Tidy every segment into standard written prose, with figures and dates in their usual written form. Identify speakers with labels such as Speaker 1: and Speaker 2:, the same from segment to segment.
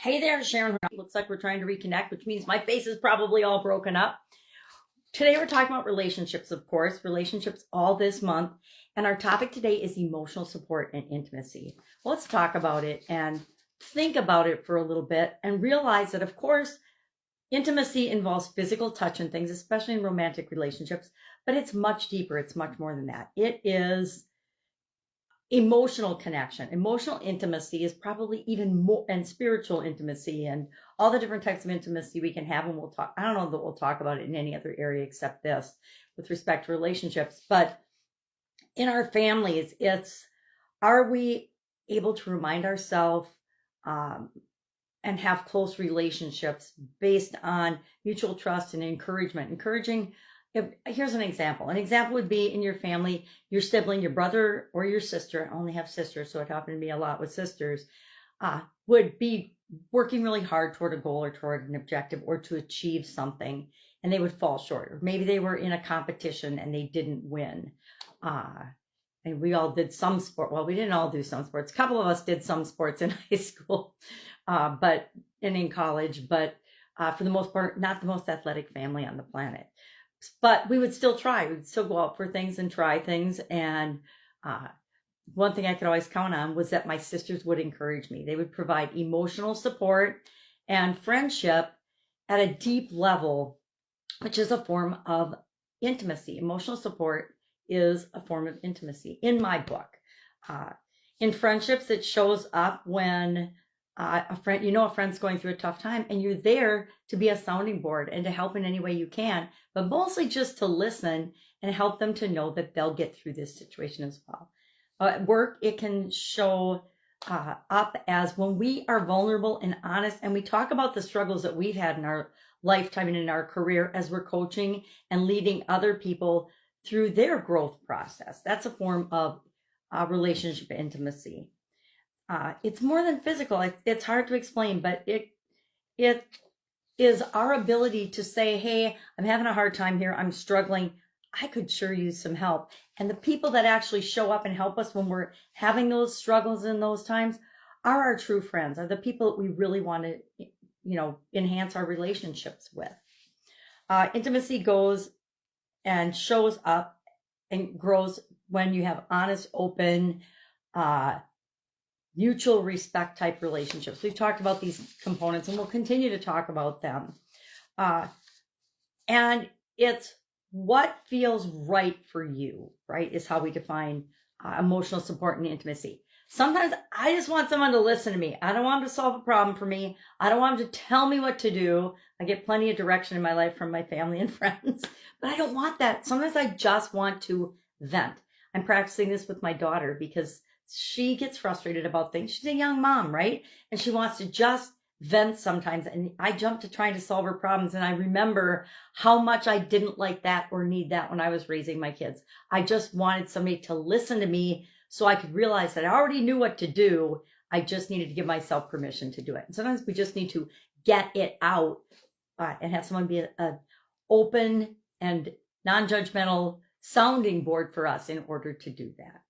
Speaker 1: Hey there, Sharon. Looks like we're trying to reconnect, which means my face is probably all broken up. Today, we're talking about relationships, of course, relationships all this month. And our topic today is emotional support and intimacy. Let's talk about it and think about it for a little bit and realize that, of course, intimacy involves physical touch and things, especially in romantic relationships, but it's much deeper. It's much more than that. It is emotional connection. Emotional intimacy is probably even more, and spiritual intimacy and all the different types of intimacy we can have. And we'll talk, I don't know that we'll talk about it in any other area except this with respect to relationships. But in our families, it's, are we able to remind ourselves um, and have close relationships based on mutual trust and encouragement? Encouraging, here's an example. An example would be in your family, your sibling, your brother or your sister. I only have sisters, so it happened to be a lot with sisters, would be working really hard toward a goal or toward an objective or to achieve something, and they would fall short. Or maybe they were in a competition and they didn't win. And we all did some sport. Well, we didn't all do some sports. A couple of us did some sports in high school, but and in college, but for the most part, not the most athletic family on the planet. But we would still try. We'd still go out for things and try things. And one thing I could always count on was that my sisters would encourage me. They would provide emotional support and friendship at a deep level, which is a form of intimacy. Emotional support is a form of intimacy in my book. In friendships, it shows up when a friend, a friend's going through a tough time, and you're there to be a sounding board and to help in any way you can, but mostly just to listen and help them to know that they'll get through this situation as well. At work, it can show up as when we are vulnerable and honest, and we talk about the struggles that we've had in our lifetime and in our career as we're coaching and leading other people through their growth process. That's a form of relationship intimacy. It's more than physical. It's hard to explain, but it is our ability to say, hey, I'm having a hard time here. I'm struggling. I could sure use some help. And the people that actually show up and help us when we're having those struggles in those times are our true friends, are the people that we really want to, enhance our relationships with. Intimacy goes and shows up and grows when you have honest, open, mutual respect type relationships. We've talked about these components and we'll continue to talk about them. And it's what feels right for you, right, is how we define emotional support and intimacy. Sometimes I just want someone to listen to me. I don't want them to solve a problem for me. I don't want them to tell me what to do. I get plenty of direction in my life from my family and friends, but I don't want that. Sometimes I just want to vent. I'm practicing this with my daughter because she gets frustrated about things. She's a young mom, right? And she wants to just vent sometimes. And I jump to trying to solve her problems. And I remember how much I didn't like that or need that when I was raising my kids. I just wanted somebody to listen to me so I could realize that I already knew what to do. I just needed to give myself permission to do it. And sometimes we just need to get it out and have someone be an open and non-judgmental sounding board for us in order to do that.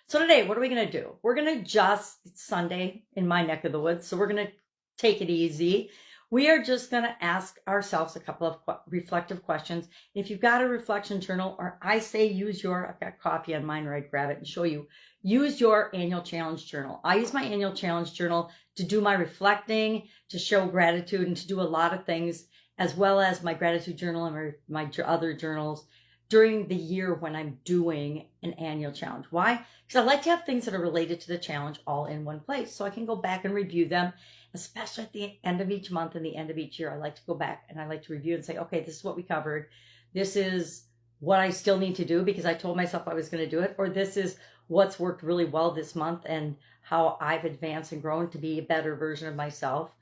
Speaker 1: So today, what are we going to do? We're going to it's Sunday in my neck of the woods, so we're going to take it easy. We are just going to ask ourselves a couple of reflective questions. If you've got a reflection journal, or I say I've got coffee on mine, or I'd grab it and show you, use your annual challenge journal. I use my annual challenge journal to do my reflecting, to show gratitude, and to do a lot of things, as well as my gratitude journal and my other journals during the year when I'm doing an annual challenge. Why? Because I like to have things that are related to the challenge all in one place so I can go back and review them, especially at the end of each month and the end of each year. I like to go back and I like to review and say, okay, this is what we covered. This is what I still need to do because I told myself I was going to do it, or this is what's worked really well this month and how I've advanced and grown to be a better version of myself.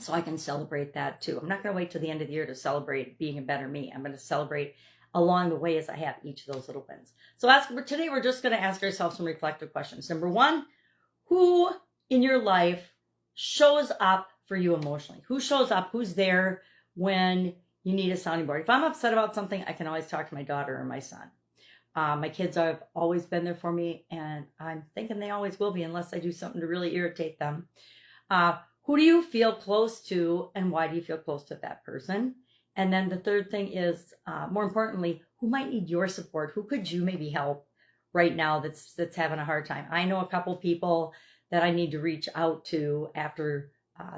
Speaker 1: So I can celebrate that too. I'm not going to wait till the end of the year to celebrate being a better me. I'm going to celebrate along the way as I have each of those little wins. So today we're just going to ask ourselves some reflective questions. Number one, who in your life shows up for you emotionally? Who shows up? Who's there when you need a sounding board? If I'm upset about something, I can always talk to my daughter or my son. My kids have always been there for me, and I'm thinking they always will be unless I do something to really irritate them. Who do you feel close to, and why do you feel close to that person? And then the third thing is, more importantly, who might need your support? Who could you maybe help right now that's having a hard time? I know a couple people that I need to reach out to after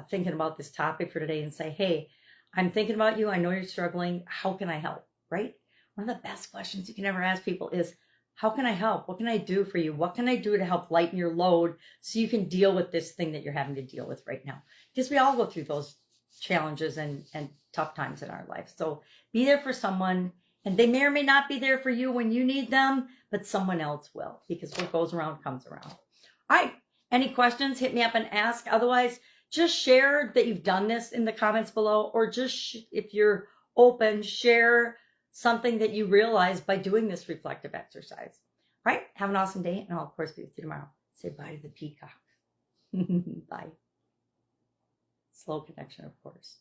Speaker 1: thinking about this topic for today and say, hey, I'm thinking about you. I know you're struggling. How can I help? Right? One of the best questions you can ever ask people is, how can I help? What can I do for you? What can I do to help lighten your load so you can deal with this thing that you're having to deal with right now? Because we all go through those challenges and tough times in our life. So be there for someone, and they may or may not be there for you when you need them, but someone else will, because what goes around comes around. All right. Any questions? Hit me up and ask. Otherwise, just share that you've done this in the comments below, or just if you're open, share something that you realize by doing this reflective exercise. All right. Have an awesome day, and I'll, of course, be with you tomorrow. Say bye to the peacock. Bye. Slow connection, of course.